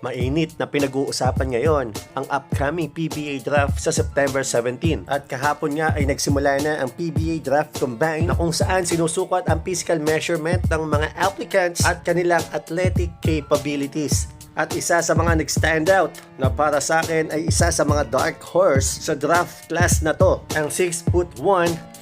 Mainit na pinag-uusapan ngayon ang upcoming PBA draft sa September 17. At kahapon nga ay nagsimula na ang PBA draft combine na kung saan sinusukat ang physical measurement ng mga applicants at kanilang athletic capabilities. At isa sa mga nag-stand out na para sa akin ay isa sa mga dark horse sa draft class na to, ang 6'1"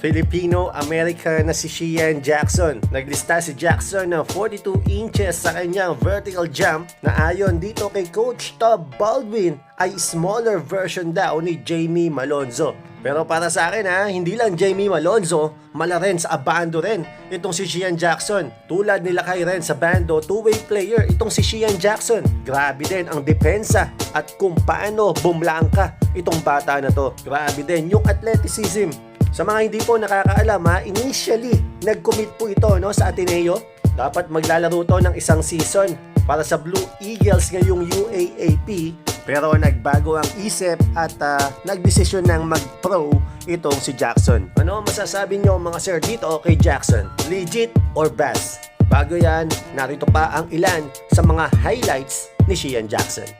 Filipino-American na si Shiyan Jackson. Naglista si Jackson ng 42 inches sa kanyang vertical jump na ayon dito kay Coach Tob Baldwin ay smaller version daw ni Jamie Malonzo. Pero para sa akin hindi lang Jamie Malonzo, mala rin sa abando rin itong si Shiyan Jackson. Tulad nila kay Ren sa bando, two-way player itong si Shiyan Jackson. Grabe din ang depensa at kung paano bumlangka itong bata na to. Grabe din yung athleticism. Sa mga hindi po nakakaalam initially nag-commit po ito sa Ateneo. Dapat maglalaro to ng isang season para sa Blue Eagles ngayong UAAP. Pero nagbago ang isip at nagdesisyon ng mag-pro itong si Jackson. Ano masasabi nyo mga sir dito kay Jackson? Legit or bust? Bago yan, narito pa ang ilan sa mga highlights ni Shiyan Jackson.